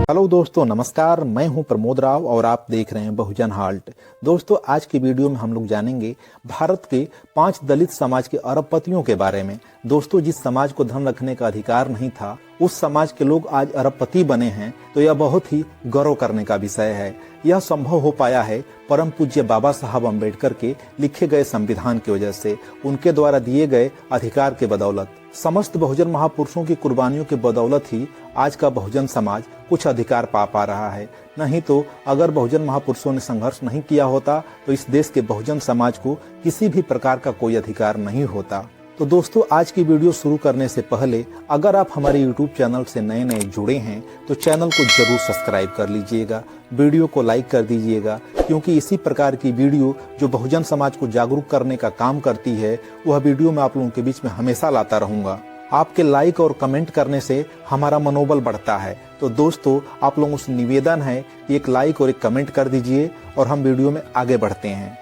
Hello दोस्तों, नमस्कार। मैं हूं प्रमोद राव और आप देख रहे हैं बहुजन हाल्ट। दोस्तों, आज की वीडियो में हम लोग जानेंगे भारत के 5 दलित समाज के अरबपतियों के बारे में। दोस्तों, जिस समाज को धन रखने का अधिकार नहीं था, उस समाज के लोग आज अरबपति बने हैं, तो यह बहुत ही गौरव करने का विषय है। यह संभव हो पाया है परम पूज्य बाबा साहब अम्बेडकर के लिखे गए संविधान की वजह से, उनके द्वारा दिए गए अधिकार के बदौलत। समस्त बहुजन महापुरुषों की कुर्बानियों के बदौलत ही आज का बहुजन समाज कुछ अधिकार पा रहा है। नहीं तो अगर बहुजन महापुरुषों ने संघर्ष नहीं किया होता तो इस देश के बहुजन समाज को किसी भी प्रकार का कोई अधिकार नहीं होता। तो दोस्तों, आज की वीडियो शुरू करने से पहले अगर आप हमारे YouTube चैनल से नए जुड़े हैं तो चैनल को जरूर सब्सक्राइब कर लीजिएगा, वीडियो को लाइक कर दीजिएगा, क्योंकि इसी प्रकार की वीडियो जो बहुजन समाज को जागरूक करने का काम करती है, वह वीडियो मैं आप लोगों के बीच में हमेशा लाता रहूंगा। आपके लाइक और कमेंट करने से हमारा मनोबल बढ़ता है। तो दोस्तों, आप लोगों से निवेदन है कि एक लाइक और एक कमेंट कर दीजिए और हम वीडियो में आगे बढ़ते हैं।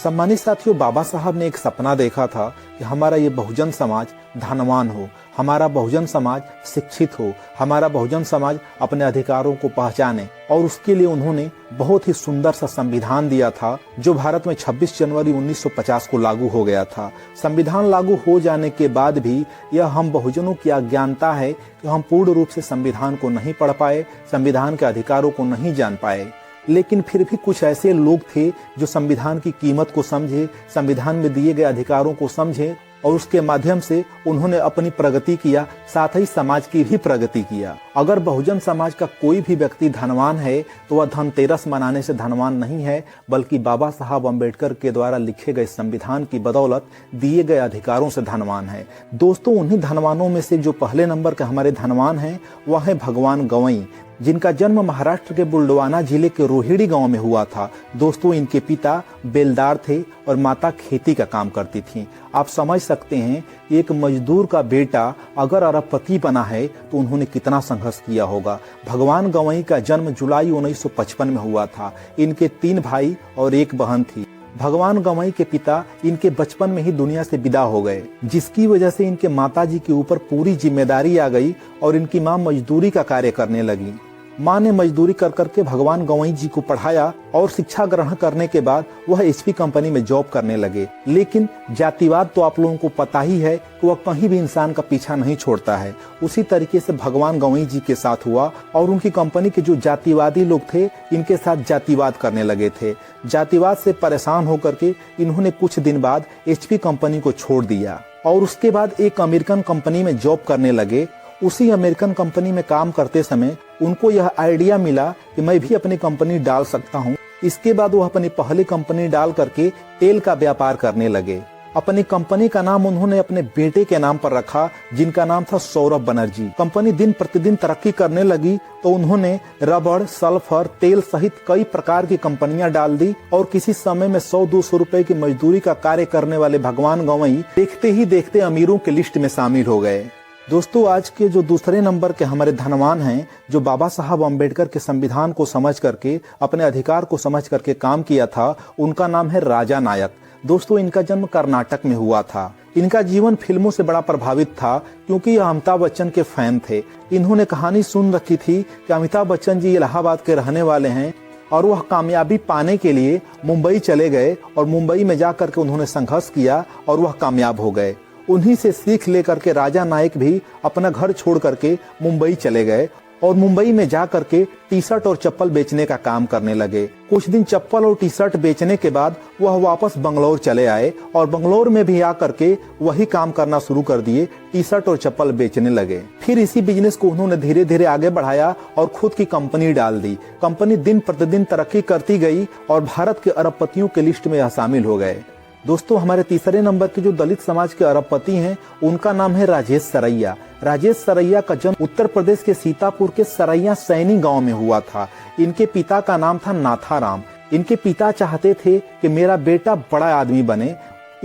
सम्मानित साथियों, बाबा साहब ने एक सपना देखा था कि हमारा ये बहुजन समाज धनवान हो, हमारा बहुजन समाज शिक्षित हो, हमारा बहुजन समाज अपने अधिकारों को पहचाने, और उसके लिए उन्होंने बहुत ही सुंदर सा संविधान दिया था जो भारत में 26 जनवरी 1950 को लागू हो गया था। संविधान लागू हो जाने के बाद भी यह हम बहुजनों की अज्ञानता है कि हम पूर्ण रूप से संविधान को नहीं पढ़ पाए, संविधान के अधिकारों को नहीं जान पाए। लेकिन फिर भी कुछ ऐसे लोग थे जो संविधान की कीमत को समझे, संविधान में दिए गए अधिकारों को समझे, और उसके माध्यम से उन्होंने अपनी प्रगति किया, साथ ही समाज की भी प्रगति किया। अगर बहुजन समाज का कोई भी व्यक्ति धनवान है तो वह धनतेरस मनाने से धनवान नहीं है, बल्कि बाबा साहब अम्बेडकर के द्वारा लिखे गए संविधान की बदौलत दिए गए अधिकारों से धनवान है। दोस्तों, उन्हीं धनवानों में से जो पहले नंबर के हमारे धनवान हैं वह है भगवान गवई, जिनका जन्म महाराष्ट्र के बुल्डवाना जिले के रोहिड़ी गांव में हुआ था। दोस्तों, इनके पिता बेलदार थे और माता खेती का काम करती थी। आप समझ सकते हैं कि एक मजदूर का बेटा अगर अरबपति बना है तो उन्होंने कितना संघर्ष किया होगा। भगवान गवई का जन्म जुलाई 1955 में हुआ था। इनके 3 भाई और 1 बहन थी। भगवान गवई के पिता इनके बचपन में ही दुनिया से विदा हो गए, जिसकी वजह से इनके माताजी के ऊपर पूरी जिम्मेदारी आ गई और इनकी मां मजदूरी का कार्य करने लगी। मां ने मजदूरी कर करके भगवान गवई जी को पढ़ाया और शिक्षा ग्रहण करने के बाद वह HP कंपनी में जॉब करने लगे। लेकिन जातिवाद तो आप लोगों को पता ही है कि वह कहीं भी इंसान का पीछा नहीं छोड़ता है। उसी तरीके से भगवान गवई जी के साथ हुआ और उनकी कंपनी के जो जातिवादी लोग थे इनके साथ जातिवाद करने लगे थे। जातिवाद से परेशान होकर के इन्होंने कुछ दिन बाद HP कंपनी को छोड़ दिया और उसके बाद एक अमेरिकन कंपनी में जॉब करने लगे। उसी अमेरिकन कंपनी में काम करते समय उनको यह आइडिया मिला कि मैं भी अपनी कंपनी डाल सकता हूं। इसके बाद वह अपनी पहली कंपनी डाल करके तेल का व्यापार करने लगे। अपनी कंपनी का नाम उन्होंने अपने बेटे के नाम पर रखा, जिनका नाम था सौरभ बनर्जी। कंपनी दिन प्रतिदिन तरक्की करने लगी तो उन्होंने रबड़, सल्फर, तेल सहित कई प्रकार की कंपनियां डाल दी और किसी समय में 100-200 रुपए की मजदूरी का कार्य करने वाले भगवान गवई देखते ही देखते अमीरों के लिस्ट में शामिल हो गए। दोस्तों, आज के जो दूसरे नंबर के हमारे धनवान हैं, जो बाबा साहब अम्बेडकर के संविधान को समझ करके, अपने अधिकार को समझ करके काम किया था, उनका नाम है राजा नायक। दोस्तों, इनका जन्म कर्नाटक में हुआ था। इनका जीवन फिल्मों से बड़ा प्रभावित था क्योंकि यह अमिताभ बच्चन के फैन थे। इन्होंने कहानी सुन रखी थी कि अमिताभ बच्चन जी इलाहाबाद के रहने वाले हैं और वह कामयाबी पाने के लिए मुंबई चले गए और मुंबई में जाकर के उन्होंने संघर्ष किया और वह कामयाब हो गए। उन्हीं से सीख लेकर के राजा नायक भी अपना घर छोड़ करके मुंबई चले गए और मुंबई में जा करके टी-शर्ट और चप्पल बेचने का काम करने लगे। कुछ दिन चप्पल और टी-शर्ट बेचने के बाद वह वापस बंगलौर चले आए और बंगलौर में भी आकर के वही काम करना शुरू कर दिए, टी-शर्ट और चप्पल बेचने लगे। फिर इसी बिजनेस को उन्होंने धीरे धीरे आगे बढ़ाया और खुद की कंपनी डाल दी। कंपनी दिन प्रतिदिन तरक्की करती गई और भारत के अरबपतियों के लिस्ट में यह शामिल हो गए। दोस्तों, हमारे तीसरे नंबर के जो दलित समाज के अरबपति हैं उनका नाम है राजेश सरैया। राजेश सरैया का जन्म उत्तर प्रदेश के सीतापुर के सरैया सैनी गांव में हुआ था। इनके पिता का नाम था नाथाराम। इनके पिता चाहते थे कि मेरा बेटा बड़ा आदमी बने।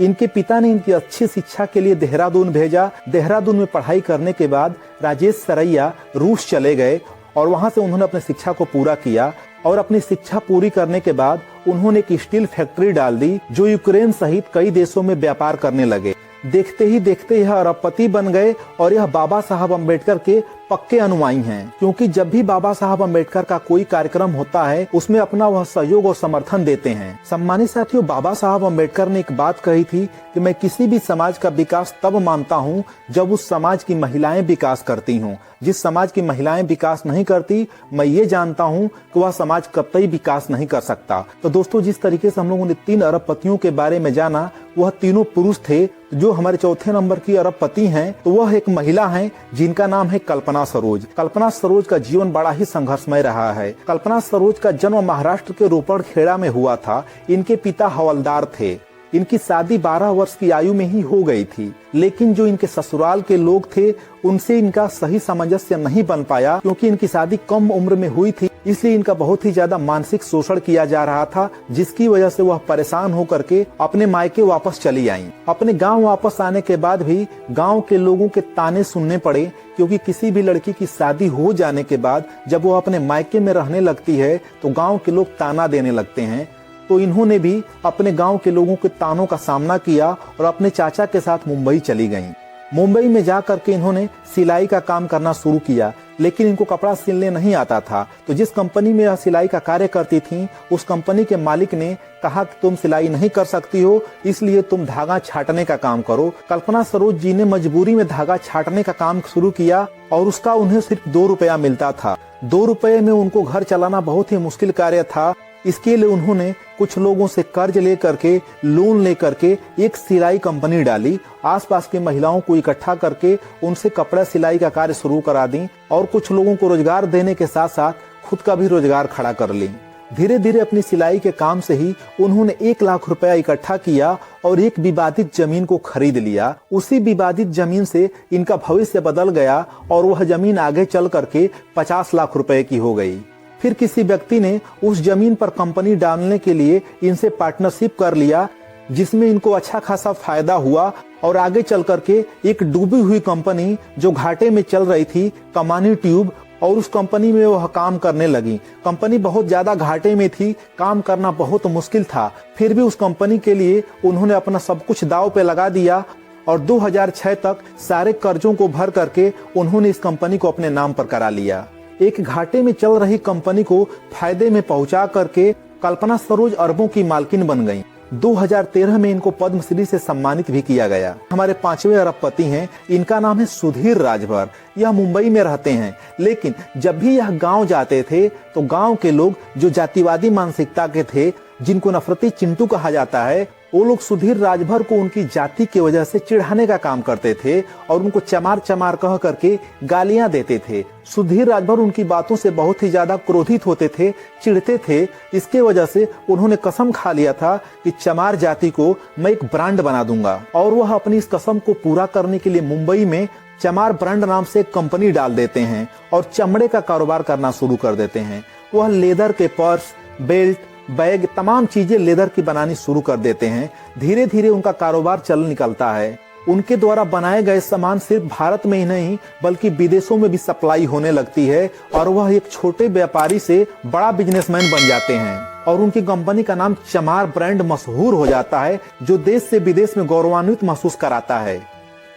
इनके पिता ने इनकी अच्छी शिक्षा के लिए देहरादून भेजा। देहरादून में पढ़ाई करने के बाद राजेश सरैया रूस चले गए और वहां से उन्होंने अपनी शिक्षा को पूरा किया और अपनी शिक्षा पूरी करने के बाद उन्होंने एक स्टील फैक्ट्री डाल दी जो यूक्रेन सहित कई देशों में व्यापार करने लगे। देखते ही देखते यह अरबपति बन गए और यह बाबा साहब अम्बेडकर के पक्के अनुयायी हैं, क्योंकि जब भी बाबा साहब अम्बेडकर का कोई कार्यक्रम होता है उसमें अपना वह सहयोग और समर्थन देते हैं। सम्मानित साथियों, बाबा साहब अम्बेडकर ने एक बात कही थी कि मैं किसी भी समाज का विकास तब मानता हूँ जब उस समाज की महिलाएं विकास करती हों। जिस समाज की महिलाएं विकास नहीं करती, मैं ये जानता हूँ कि वह समाज कतई विकास नहीं कर सकता। तो दोस्तों, जिस तरीके से हम लोगों ने 3 अरबपतियों के बारे में जाना, वह तीनों पुरुष थे। जो हमारे चौथे नंबर की अरबपति हैं तो वह एक महिला हैं जिनका नाम है कल्पना सरोज। कल्पना सरोज का जीवन बड़ा ही संघर्षमय रहा है। कल्पना सरोज का जन्म महाराष्ट्र के रोपड़ खेड़ा में हुआ था। इनके पिता हवलदार थे। इनकी शादी 12 वर्ष की आयु में ही हो गई थी, लेकिन जो इनके ससुराल के लोग थे उनसे इनका सही सामंजस्य नहीं बन पाया, क्योंकि इनकी शादी कम उम्र में हुई थी। इसलिए इनका बहुत ही ज्यादा मानसिक शोषण किया जा रहा था, जिसकी वजह से वह परेशान होकर के अपने मायके वापस चली आईं। अपने गांव वापस आने के बाद भी गांव के लोगों के ताने सुनने पड़े, क्योंकि किसी भी लड़की की शादी हो जाने के बाद जब वो अपने मायके में रहने लगती है तो गांव के लोग ताना देने लगते हैं। तो इन्होंने भी अपने गांव के लोगों के तानों का सामना किया और अपने चाचा के साथ मुंबई चली गईं। मुंबई में जा करके इन्होंने सिलाई का काम करना शुरू किया, लेकिन इनको कपड़ा सिलने नहीं आता था। तो जिस कंपनी में यह सिलाई का कार्य करती थीं, उस कंपनी के मालिक ने कहा कि तुम सिलाई नहीं कर सकती हो, इसलिए तुम धागा छाटने का काम करो। कल्पना सरोज जी ने मजबूरी में धागा छाटने का काम शुरू किया और उसका उन्हें सिर्फ 2 रुपया मिलता था। 2 रुपये में उनको घर चलाना बहुत ही मुश्किल कार्य था। इसके लिए उन्होंने कुछ लोगों से कर्ज लेकर के, लोन लेकर के एक सिलाई कंपनी डाली। आसपास की महिलाओं को इकट्ठा करके उनसे कपड़ा सिलाई का कार्य शुरू करा दी और कुछ लोगों को रोजगार देने के साथ साथ खुद का भी रोजगार खड़ा कर ली। धीरे धीरे अपनी सिलाई के काम से ही उन्होंने 1 लाख रुपया इकट्ठा किया और एक विवादित जमीन को खरीद लिया। उसी विवादित जमीन से इनका भविष्य बदल गया और वह जमीन आगे चल करके 50 लाख रुपए की हो गई। फिर किसी व्यक्ति ने उस जमीन पर कंपनी डालने के लिए इनसे पार्टनरशिप कर लिया, जिसमें इनको अच्छा खासा फायदा हुआ और आगे चल करके एक डूबी हुई कंपनी जो घाटे में चल रही थी, कमानी ट्यूब, और उस कंपनी में वह काम करने लगी। कंपनी बहुत ज्यादा घाटे में थी, काम करना बहुत मुश्किल था। फिर भी उस कंपनी के लिए उन्होंने अपना सब कुछ दांव पे लगा दिया और 2006 तक सारे कर्जों को भर करके उन्होंने इस कंपनी को अपने नाम पर करा लिया। एक घाटे में चल रही कंपनी को फायदे में पहुंचा करके कल्पना सरोज अरबों की मालकिन बन गईं। 2013 में इनको पद्मश्री से सम्मानित भी किया गया। हमारे 5वें अरबपति हैं, इनका नाम है सुधीर राजभर। यह मुंबई में रहते हैं, लेकिन जब भी यह गांव जाते थे तो गांव के लोग जो जातिवादी मानसिकता के थे, जिनको नफरती चिंटू कहा जाता है, वो लोग सुधीर राजभर को उनकी जाति की वजह से चिढ़ाने का काम करते थे और उनको चमार चमार कह करके गालियां देते थे। सुधीर राजभर उनकी बातों से बहुत ही ज्यादा क्रोधित होते थे, चिढ़ते थे। इसके वजह से उन्होंने कसम खा लिया था कि चमार जाति को मैं एक ब्रांड बना दूंगा, और वह अपनी इस कसम को पूरा करने के लिए मुंबई में चमार ब्रांड नाम से एक कंपनी डाल देते हैं और चमड़े का कारोबार करना शुरू कर देते हैं। वह लेदर के पर्स, बेल्ट, बैग, तमाम चीजें लेदर की बनानी शुरू कर देते हैं। धीरे धीरे उनका कारोबार चल निकलता है। उनके द्वारा बनाए गए सामान सिर्फ भारत में ही नहीं बल्कि विदेशों में भी सप्लाई होने लगती है और वह एक छोटे व्यापारी से बड़ा बिजनेसमैन बन जाते हैं और उनकी कंपनी का नाम चमार ब्रांड मशहूर हो जाता है, जो देश से विदेश में गौरवान्वित महसूस कराता है।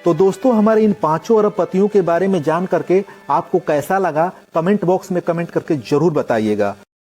तो दोस्तों, हमारे इन 5 अरबपतियों के बारे में जान करके आपको कैसा लगा, कमेंट बॉक्स में कमेंट करके जरूर बताइएगा।